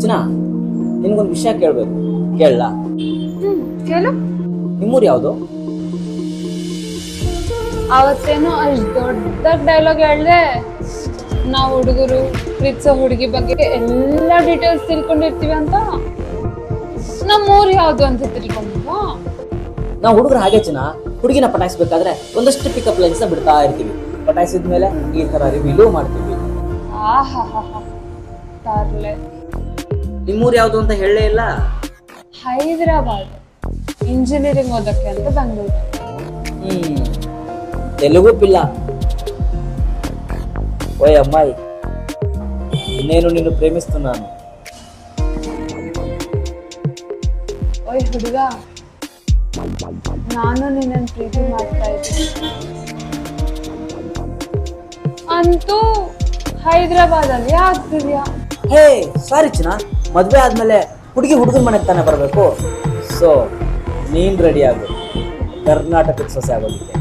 ಚಿನ್ನ, ನಿನ್ಗೊಂದು ವಿಷಯ ಕೇಳಬೇಕು, ಕೇಳಲಾ? ಕೇಳು. ನಿಮ್ಮೂರು ಯಾವುದು? ಅವತ್ತೇನೋ ಅಷ್ಟ್ ದೊಡ್ಡ ಡೈಲಾಗ್ ಹೇಳ್ದೆ. ನಾವು ಹುಡುಗರು ಪ್ರೀತಿಸೋ ಹುಡುಗಿ ಬಗ್ಗೆ ಎಲ್ಲ ಡೀಟೇಲ್ಸ್ ತಿಳ್ಕೊಂಡಿರ್ತೀವಿ ಅಂತ. ನಮ್ಮೂರು ಯಾವ್ದು ಅಂತ ತಿಳ್ಕೊಂಡಿದ್ವಾ? ನಾವು ಹುಡುಗರು ಹಾಗೆ ಚಿನ್ನ, ಹುಡುಗಿನ ಪಟಾಯಿಸ್ಬೇಕಾದ್ರೆ ಒಂದಷ್ಟು ಪಿಕಪ್ ಲೈನ್ಸ್ ಬಿಡ್ತಾ ಇರ್ತೀವಿ. ಪಟಾಯಿಸಿದ್ಮೇಲೆ ಈ ತರ ರಿವೀಲು ಮಾಡ್ತೀವಿ. ತರ್ಲೆ. ನಿಮ್ಮೂರು ಯಾವುದು ಅಂತ ಹೇಳಲೇ ಇಲ್ಲ. ಹೈದರಾಬಾದ್. ಇಂಜಿನಿಯರಿಂಗ್ ಓದಕ್ಕೆ ಅಂತ ಬೆಂಗಳೂರು. ತೆಲುಗು ಪಿಲ್ಲ. ಓಯ್ ಅಮ್ಮಾಯಿ, ಇನ್ನೇನು ನೀನು ಪ್ರೇಮಿಸ್ತು ನಾನು. ಓಯ್ ಹುಡುಗ, ನಾನು ನಿನ್ನನ್ನು ಪ್ರೀತಿ ಮಾಡ್ತಾ ಇದ್ದೀನಿ. ಅಂತೂ ಹೈದರಾಬಾದಲ್ಲಿ ಆಗ್ತಿದ್ಯಾ? ಹೇ ಸಾರಿ ಚಿನ್ನ, ಮದ್ವೆ ಆದ್ಮೇಲೆ ಹುಡುಗಿ ಹುಡುಗನ ಮನೆಗೆ ತಾನೇ ಬರಬೇಕು. ಸೊ ನೀನ್ ರೆಡಿ ಆಗು ಕರ್ನಾಟಕದ ಸೊಸೆ ಆಗೋದಕ್ಕೆ.